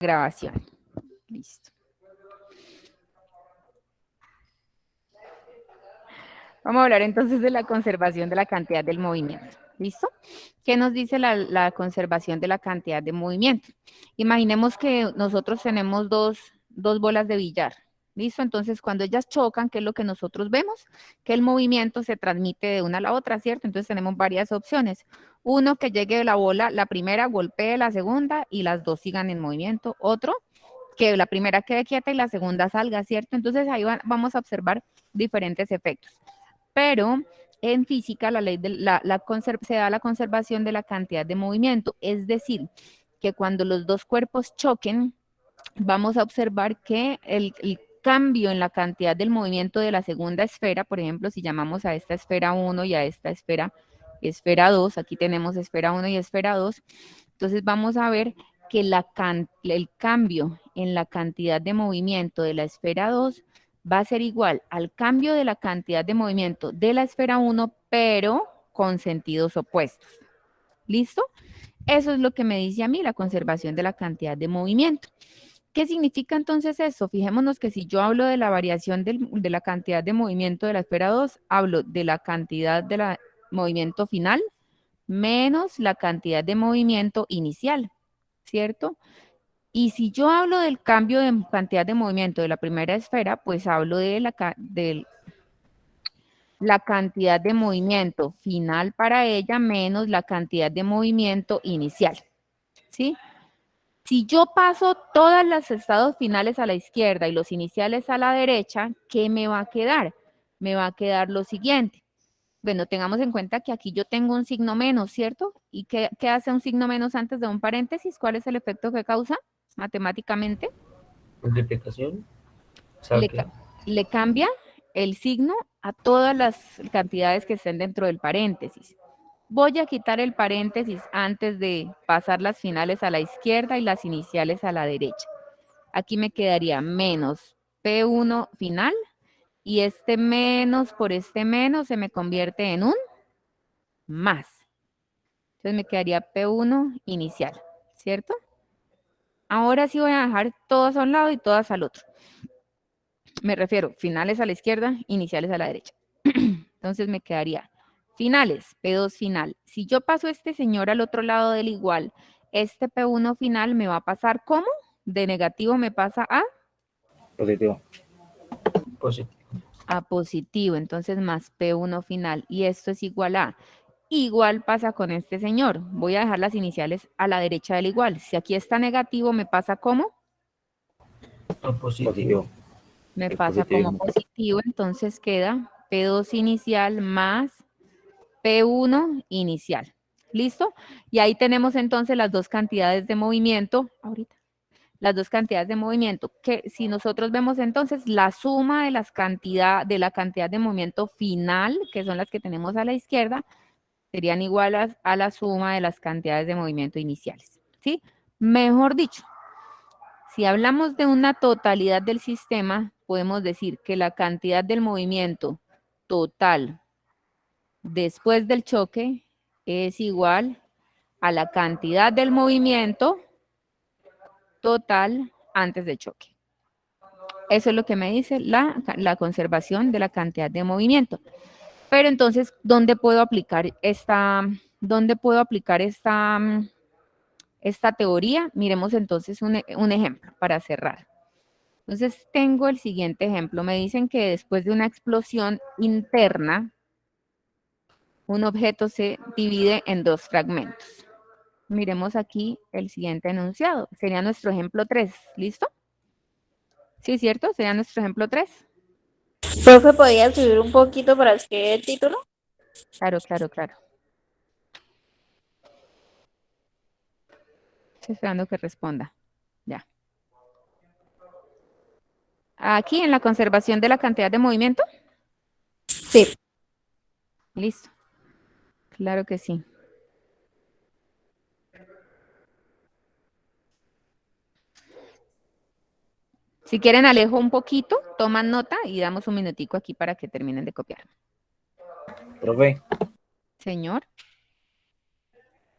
Grabación. Listo. Vamos a hablar entonces de la conservación de la cantidad del movimiento. ¿Listo? ¿Qué nos dice la conservación de la cantidad de movimiento? Imaginemos que nosotros tenemos dos bolas de billar. ¿Listo? Entonces, cuando ellas chocan, ¿qué es lo que nosotros vemos? Que el movimiento se transmite de una a la otra, ¿cierto? Entonces, tenemos varias opciones. Uno, que llegue la bola, la primera golpee la segunda y las dos sigan en movimiento. Otro, que la primera quede quieta y la segunda salga, ¿cierto? Entonces, ahí vamos a observar diferentes efectos. Pero en física la ley de se da la conservación de la cantidad de movimiento, es decir, que cuando los dos cuerpos choquen, vamos a observar que el cambio en la cantidad del movimiento de la segunda esfera, por ejemplo, si llamamos a esta esfera 1 y a esta esfera 2, aquí tenemos esfera 1 y esfera 2, entonces vamos a ver que el cambio en la cantidad de movimiento de la esfera 2 va a ser igual al cambio de la cantidad de movimiento de la esfera 1, pero con sentidos opuestos. ¿Listo? Eso es lo que me dice a mí la conservación de la cantidad de movimiento. ¿Qué significa entonces eso? Fijémonos que si yo hablo de la variación de la cantidad de movimiento de la esfera 2, hablo de la cantidad de la movimiento final menos la cantidad de movimiento inicial, ¿cierto? Y si yo hablo del cambio de cantidad de movimiento de la primera esfera, pues hablo de la cantidad de movimiento final para ella menos la cantidad de movimiento inicial, ¿sí? Si yo paso todos los estados finales a la izquierda y los iniciales a la derecha, ¿qué me va a quedar? Me va a quedar lo siguiente. Bueno, tengamos en cuenta que aquí yo tengo un signo menos, ¿cierto? ¿Y qué hace un signo menos antes de un paréntesis? ¿Cuál es el efecto que causa matemáticamente? Multiplicación. Le, Saque. le cambia el signo a todas las cantidades que estén dentro del paréntesis. Voy a quitar el paréntesis antes de pasar las finales a la izquierda y las iniciales a la derecha. Aquí me quedaría menos P1 final y este menos por este menos se me convierte en un más. Entonces me quedaría P1 inicial, ¿cierto? Ahora sí voy a dejar todas a un lado y todas al otro. Me refiero finales a la izquierda, iniciales a la derecha. Entonces me quedaría finales, P2 final. Si yo paso este señor al otro lado del igual, este P1 final me va a pasar ¿cómo? De negativo me pasa Positivo. Positivo. a positivo, entonces más P1 final. Y esto es igual a, igual pasa con este señor. Voy a dejar las iniciales a la derecha del igual. Si aquí está negativo, me pasa ¿cómo? Positivo. Me El pasa como positivismo. positivo, entonces queda P2 inicial más P1 inicial. ¿Listo? Y ahí tenemos entonces las dos cantidades de movimiento, ahorita, las dos cantidades de movimiento, que si nosotros vemos entonces la suma de de la cantidad de movimiento final, que son las que tenemos a la izquierda, serían iguales a la suma de las cantidades de movimiento iniciales. ¿Sí? Mejor dicho, si hablamos de una totalidad del sistema, podemos decir que la cantidad del movimiento total después del choque es igual a la cantidad del movimiento total antes del choque. Eso es lo que me dice la conservación de la cantidad de movimiento. Pero entonces, ¿dónde puedo aplicar esta teoría? Miremos entonces un ejemplo para cerrar. Entonces, tengo el siguiente ejemplo. Me dicen que después de una explosión interna, un objeto se divide en dos fragmentos. Miremos aquí el siguiente enunciado. Sería nuestro ejemplo 3. ¿Listo? Sí, ¿cierto? Sería nuestro ejemplo 3. Profe, ¿podría subir un poquito para escribir el título? Claro, claro, claro. Estoy esperando que responda. Ya. Aquí en la conservación de la cantidad de movimiento. Sí. Listo. Claro que sí. Si quieren, alejo un poquito, toman nota y damos un minutico aquí para que terminen de copiar. Profe, Señor.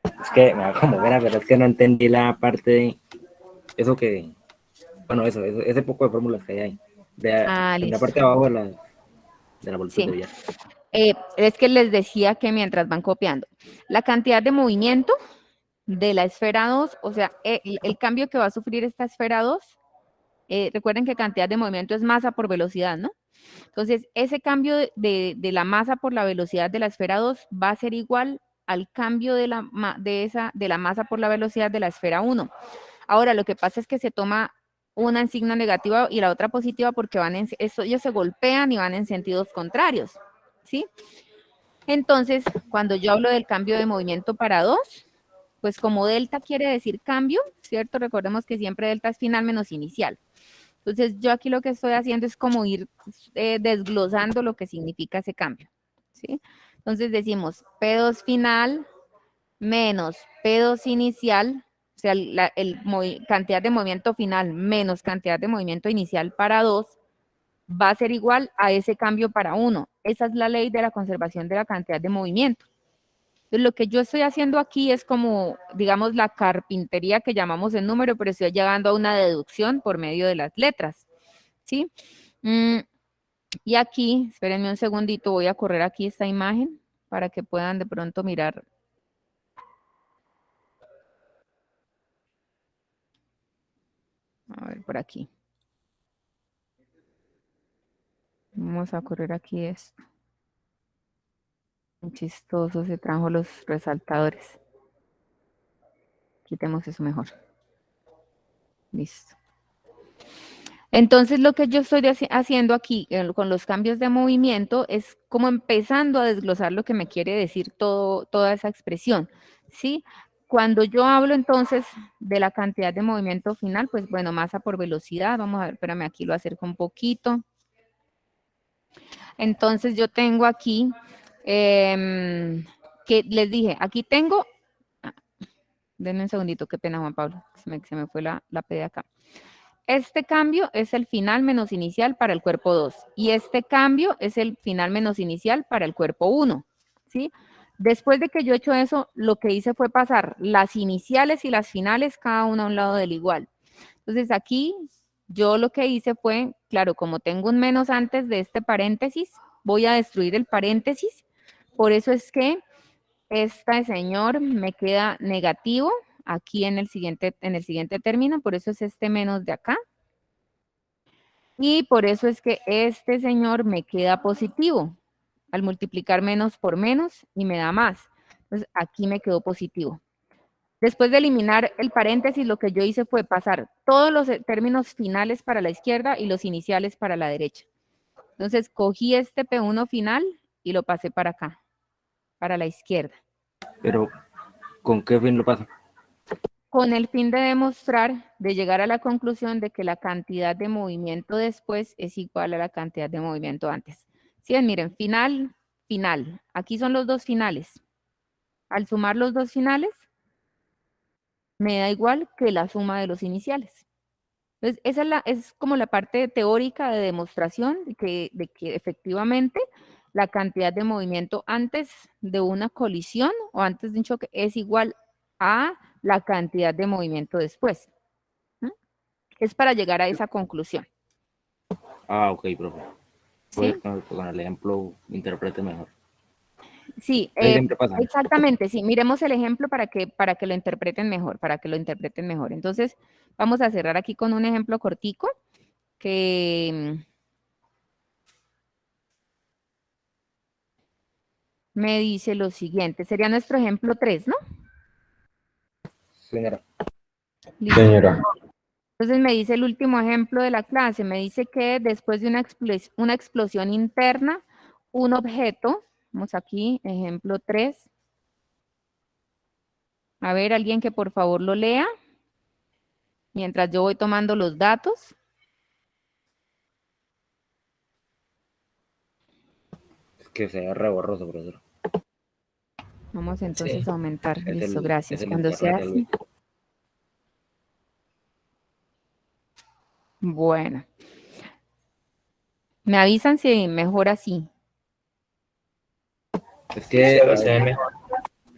es que me va como buena, pero es que no entendí la parte de eso que, bueno, ese poco de fórmulas que hay ahí. En la Listo. parte de abajo de la bolsa Sí. de billar. Es que les decía que mientras van copiando, la cantidad de movimiento de la esfera 2, o sea, el cambio que va a sufrir esta esfera 2, recuerden que cantidad de movimiento es masa por velocidad, ¿no? Entonces, ese cambio de la masa por la velocidad de la esfera 2 va a ser igual al cambio de la masa por la velocidad de la esfera 1. Ahora, lo que pasa es que se toma una en signo negativo y la otra positiva porque ellos se golpean y van en sentidos contrarios, ¿sí? Entonces, cuando yo hablo del cambio de movimiento para 2, pues como delta quiere decir cambio, ¿cierto? Recordemos que siempre delta es final menos inicial. Entonces, yo aquí lo que estoy haciendo es como ir desglosando lo que significa ese cambio, ¿sí? Entonces decimos P2 final menos P2 inicial, o sea, cantidad de movimiento final menos cantidad de movimiento inicial para 2 va a ser igual a ese cambio para 1. Esa es la ley de la conservación de la cantidad de movimiento. Entonces, lo que yo estoy haciendo aquí es como, digamos, la carpintería que llamamos el número, pero estoy llegando a una deducción por medio de las letras, ¿sí? Y aquí, espérenme un segundito, voy a correr aquí esta imagen para que puedan de pronto mirar. A ver, por aquí. Vamos a correr aquí esto. Muy chistoso, se trajo los resaltadores. Quitemos eso mejor. Listo. Entonces, lo que yo estoy haciendo aquí con los cambios de movimiento es como empezando a desglosar lo que me quiere decir toda esa expresión, ¿sí? Cuando yo hablo entonces de la cantidad de movimiento final, pues bueno, masa por velocidad, vamos a ver, espérame, aquí lo acerco un poquito. Entonces, yo tengo aquí, que les dije, aquí tengo, denme un segundito, qué pena Juan Pablo, se me fue la P de acá. Este cambio es el final menos inicial para el cuerpo 2 y este cambio es el final menos inicial para el cuerpo 1, ¿sí? Después de que yo he hecho eso, lo que hice fue pasar las iniciales y las finales cada una a un lado del igual. Entonces aquí yo lo que hice fue, claro, como tengo un menos antes de este paréntesis, voy a destruir el paréntesis. Por eso es que este señor me queda negativo aquí en el siguiente término, por eso es este menos de acá. Y por eso es que este señor me queda positivo al multiplicar menos por menos y me da más. Entonces aquí me quedó positivo. Después de eliminar el paréntesis, lo que yo hice fue pasar todos los términos finales para la izquierda y los iniciales para la derecha. Entonces cogí este P1 final y lo pasé para acá, para la izquierda. Pero, ¿con qué fin lo pasa? Con el fin de demostrar, de llegar a la conclusión de que la cantidad de movimiento después es igual a la cantidad de movimiento antes. Sí, miren, final, final. Aquí son los dos finales. Al sumar los dos finales, me da igual que la suma de los iniciales. Entonces, esa es como la parte teórica de demostración de que efectivamente la cantidad de movimiento antes de una colisión o antes de un choque es igual a la cantidad de movimiento después. Es para llegar a esa conclusión. Ok, profe. ¿Sí? Pues con el ejemplo interprete mejor. Sí, Siempre pasa. exactamente, sí. Miremos el ejemplo para que lo interpreten mejor, Entonces, vamos a cerrar aquí con un ejemplo cortico que me dice lo siguiente. Sería nuestro ejemplo 3, ¿no? Señora. Listo. Señora, Entonces me dice el último ejemplo de la clase, me dice que después de una explosión interna, un objeto, vamos aquí, ejemplo 3. A ver, alguien que por favor lo lea, mientras yo voy tomando los datos. Es que se ve re borroso, profesor. Vamos entonces Sí. a aumentar. Es Listo, el gracias. Cuando sea internet, así. Bueno. Me avisan si mejor así. Es que, se ve mejor.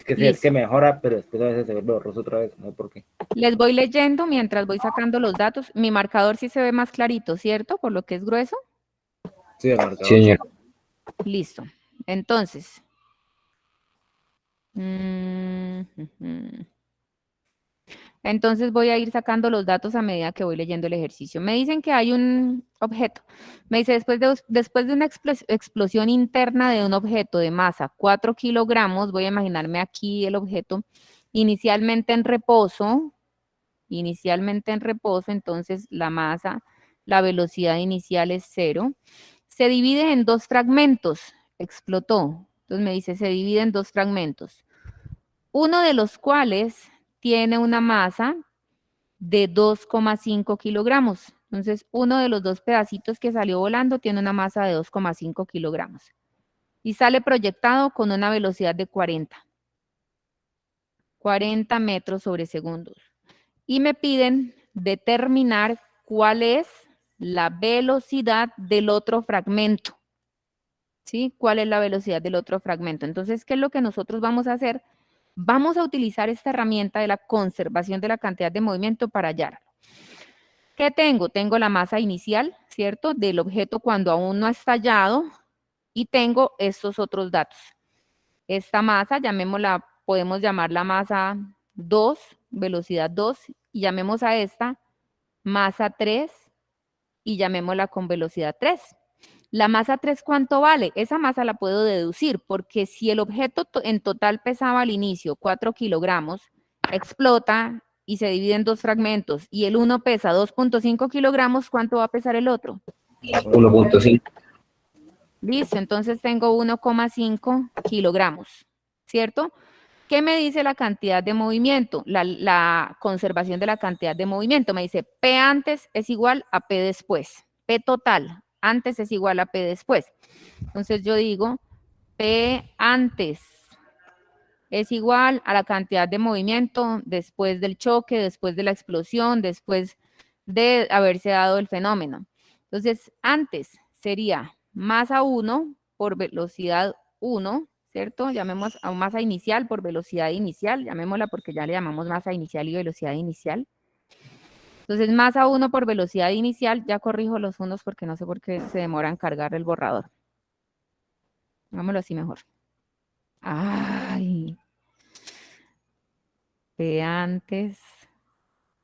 que sí, es que mejora, pero después a veces se vuelve borroso otra vez, no sé por qué. Les voy leyendo mientras voy sacando los datos. Mi marcador sí se ve más clarito, ¿cierto? Por lo que es grueso. Sí, el marcador. Sí, señor. Listo. Entonces. Entonces voy a ir sacando los datos a medida que voy leyendo el ejercicio. Me dicen que hay un objeto. Me dice, después de una explosión interna de un objeto de masa 4 kilogramos, voy a imaginarme aquí el objeto inicialmente en reposo, entonces la masa, la velocidad inicial es 0. Se divide en 2 fragmentos, explotó. Entonces me dice, se divide en 2 fragmentos. Uno de los cuales tiene una masa de 2,5 kilogramos. Entonces, uno de los 2 pedacitos que salió volando tiene una masa de 2,5 kilogramos. Y sale proyectado con una velocidad de 40 metros sobre segundos. Y me piden determinar cuál es la velocidad del otro fragmento. ¿Sí? ¿Cuál es la velocidad del otro fragmento? Entonces, ¿qué es lo que nosotros vamos a hacer? Vamos a utilizar esta herramienta de la conservación de la cantidad de movimiento para hallarlo. ¿Qué tengo? Tengo la masa inicial, ¿cierto? Del objeto cuando aún no ha estallado y tengo estos otros datos. Esta masa, llamémosla, podemos llamarla masa 2, velocidad 2, y llamemos a esta masa 3 y llamémosla con velocidad 3. La masa 3, ¿cuánto vale? Esa masa la puedo deducir porque si el objeto en total pesaba al inicio 4 kilogramos, explota y se divide en 2 fragmentos y el uno pesa 2,5 kilogramos, ¿cuánto va a pesar el otro? 1.5. Listo, entonces tengo 1,5 kilogramos, ¿cierto? ¿Qué me dice la cantidad de movimiento? La conservación de la cantidad de movimiento. Me dice P antes es igual a P después. P total antes es igual a P después. Entonces yo digo P antes es igual a la cantidad de movimiento después del choque, después de la explosión, después de haberse dado el fenómeno. Entonces, antes sería masa 1 por velocidad 1, ¿cierto? Llamemos a masa inicial por velocidad inicial, llamémosla porque ya le llamamos masa inicial y velocidad inicial. Entonces, masa 1 por velocidad inicial, ya corrijo los unos porque no sé por qué se demora en cargar el borrador. Hagámoslo así mejor. Ay. P antes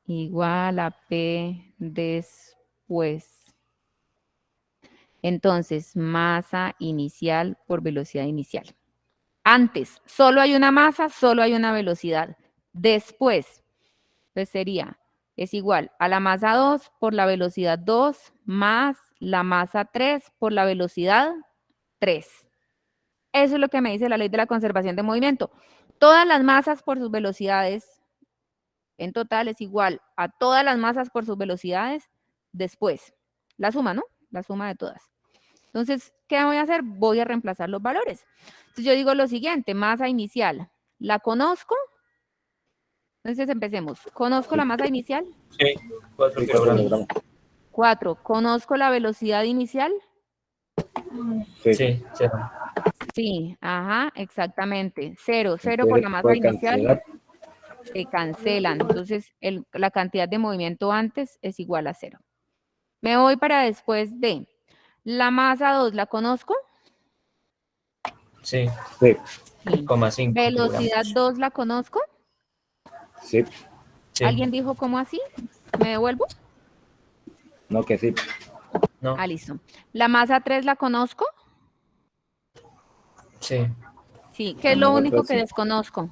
igual a P después. Entonces, masa inicial por velocidad inicial. Antes, solo hay una masa, solo hay una velocidad. Después, pues sería, es igual a la masa 2 por la velocidad 2 más la masa 3 por la velocidad 3. Eso es lo que me dice la ley de la conservación de movimiento. Todas las masas por sus velocidades en total es igual a todas las masas por sus velocidades después. La suma, ¿no? La suma de todas. Entonces, ¿qué voy a hacer? Voy a reemplazar los valores. Entonces, yo digo lo siguiente, masa inicial. ¿La conozco? Entonces, empecemos. ¿Conozco la masa inicial? Sí, 4 kilogramos. 4. ¿Conozco la velocidad inicial? Sí, 0. Sí, ajá, exactamente. 0. 0 por la masa inicial. Se cancelan. Entonces, la cantidad de movimiento antes es igual a 0. Me voy para después de la masa 2, ¿la conozco? Sí, Sí, 0,5 Velocidad 2, ¿la conozco? sí, Sí. ¿Alguien dijo cómo así? ¿Me devuelvo? no que sí. No, Ah, listo. ¿La masa 3 la conozco? sí. Sí. ¿Qué es La lo masa único 3 que sí. desconozco?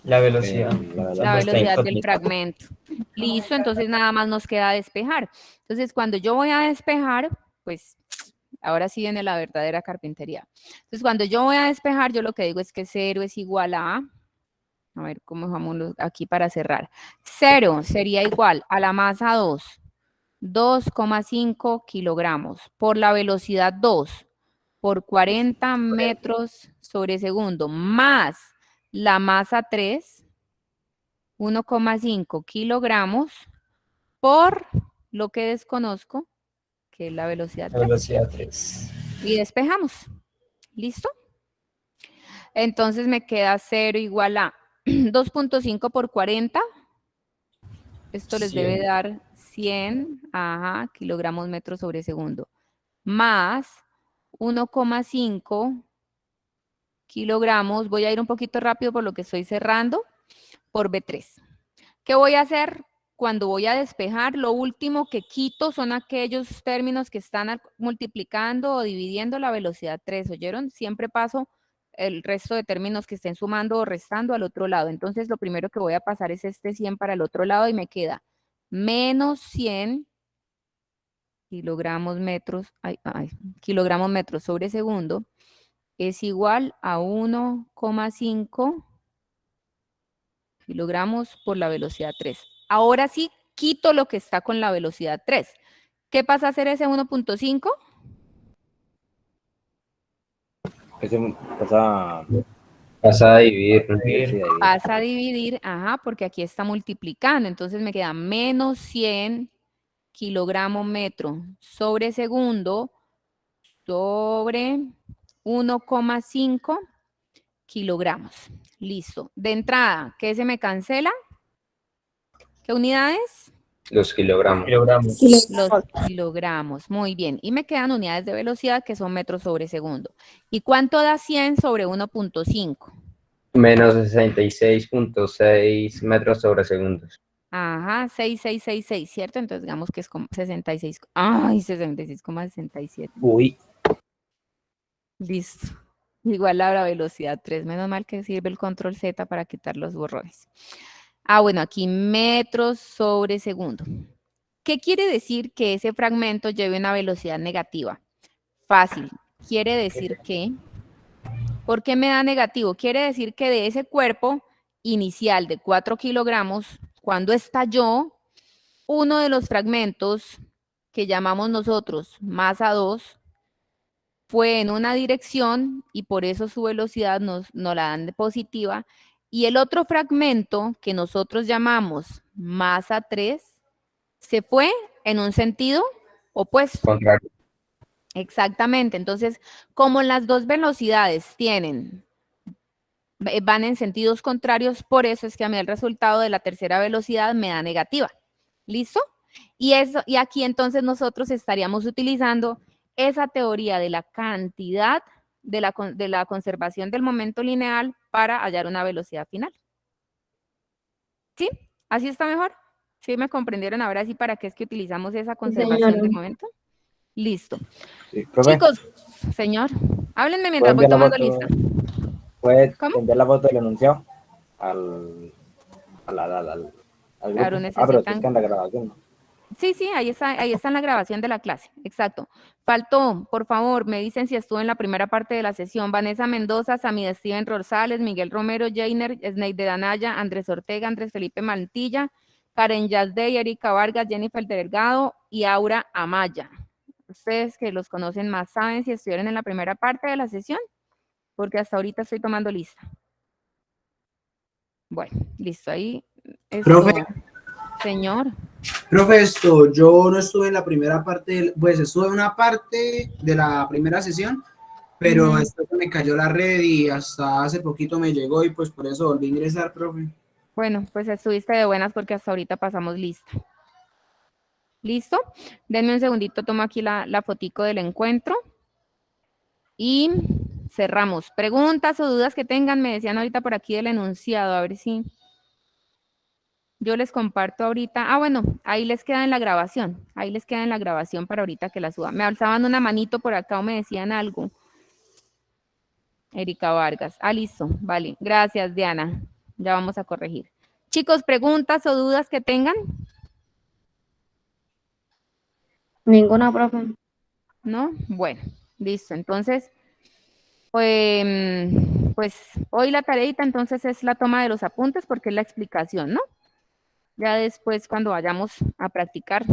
La velocidad. La velocidad del incógnita. fragmento. Listo, entonces nada más nos queda despejar. Entonces, cuando yo voy a despejar, pues ahora sí viene la verdadera carpintería. Entonces, cuando yo voy a despejar, yo lo que digo es que 0 es igual a ver cómo vamos aquí para cerrar. 0 sería igual a la masa 2, 2,5 kilogramos, por la velocidad 2, por 40 metros sobre segundo, más la masa 3, 1,5 kilogramos, por lo que desconozco, que es la velocidad La 3. velocidad 3. Y despejamos. ¿Listo? Entonces me queda 0 igual a 2.5 por 40. Esto les debe 100. dar 100, ajá, kilogramos metros sobre segundo. Más 1,5 kilogramos. Voy a ir un poquito rápido por lo que estoy cerrando. Por B3. ¿Qué voy a hacer cuando voy a despejar? Lo último que quito son aquellos términos que están multiplicando o dividiendo la velocidad 3. ¿Oyeron? Siempre paso el resto de términos que estén sumando o restando al otro lado. Entonces, lo primero que voy a pasar es este 100 para el otro lado y me queda menos 100 kilogramos metros, kilogramos metros sobre segundo es igual a 1,5 kilogramos por la velocidad 3. Ahora sí, quito lo que está con la velocidad 3. ¿Qué pasa a hacer ese 1.5? Ese pasa Pasa a dividir. Pasa a dividir, ajá, porque aquí está multiplicando. Entonces me queda menos 100 kilogramos metro sobre segundo sobre 1,5 kilogramos. Listo. De entrada, ¿qué se me cancela? ¿Qué unidades? Los kilogramos. Kilogramos. Los kilogramos. Muy bien. Y me quedan unidades de velocidad que son metros sobre segundo. ¿Y cuánto da 100 sobre 1.5? Menos 66.6 metros sobre segundos. Ajá, 6666, ¿cierto? Entonces digamos que es como 66. Ay, 66,67. Uy, Listo. Igual a la velocidad 3. Menos mal que sirve el control Z para quitar los borrones. Ah, bueno, aquí metros sobre segundo. ¿Qué quiere decir que ese fragmento lleve una velocidad negativa? Fácil. Quiere decir que... ¿Por qué me da negativo? Quiere decir que de ese cuerpo inicial de 4 kilogramos, cuando estalló, uno de los fragmentos que llamamos nosotros masa 2 fue en una dirección y por eso su velocidad nos la dan de positiva. Y el otro fragmento que nosotros llamamos masa 3 se fue en un sentido opuesto. Contrario. Exactamente. Entonces, como las dos velocidades van en sentidos contrarios, por eso es que a mí el resultado de la tercera velocidad me da negativa. ¿Listo? Y aquí entonces nosotros estaríamos utilizando esa teoría de la cantidad de la conservación del momento lineal para hallar una velocidad final. ¿Sí? ¿Así está mejor? ¿Sí me comprendieron ahora sí para qué es que utilizamos esa conservación del momento? Listo. sí, profe, Chicos, señor, háblenme ¿puede mientras voy enviar la tomando foto? lista. ¿Puede ¿Cómo? enviar la foto del enunciado al grupo? Claro, Pero es que necesitan... en la grabación, ¿no? Sí, ahí está en la grabación de la clase, exacto. Faltó, por favor, me dicen si estuvo en la primera parte de la sesión. Vanessa Mendoza, Samida Steven Rosales, Miguel Romero, Jainer, Sneide Danaya, Andrés Ortega, Andrés Felipe Mantilla, Karen Yazday, Erika Vargas, Jennifer Delgado y Aura Amaya. Ustedes que los conocen más saben si estuvieron en la primera parte de la sesión, porque hasta ahorita estoy tomando lista. Bueno, listo, ahí. Profe, Señor. profe, yo no estuve en la primera parte, pues estuve en una parte de la primera sesión, pero después se me cayó la red y hasta hace poquito me llegó y pues por eso volví a ingresar, profe. Bueno, pues estuviste de buenas porque hasta ahorita pasamos lista. ¿Listo? Denme un segundito, tomo aquí la fotico del encuentro. Y cerramos. Preguntas o dudas que tengan, me decían ahorita por aquí del enunciado, a ver si yo les comparto ahorita. Ah, bueno, ahí les queda en la grabación. Ahí les queda en la grabación para ahorita que la suba. Me alzaban una manito por acá o me decían algo. Erika Vargas. Ah, listo. Vale. Gracias, Diana. Ya vamos a corregir. Chicos, preguntas o dudas que tengan. Ninguna, profe. ¿No? Bueno, listo. Entonces, pues hoy la tareita entonces es la toma de los apuntes porque es la explicación, ¿no? Ya después cuando vayamos a practicar,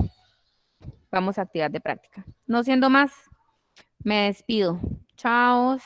vamos a actividad de práctica. No siendo más, me despido. Chao.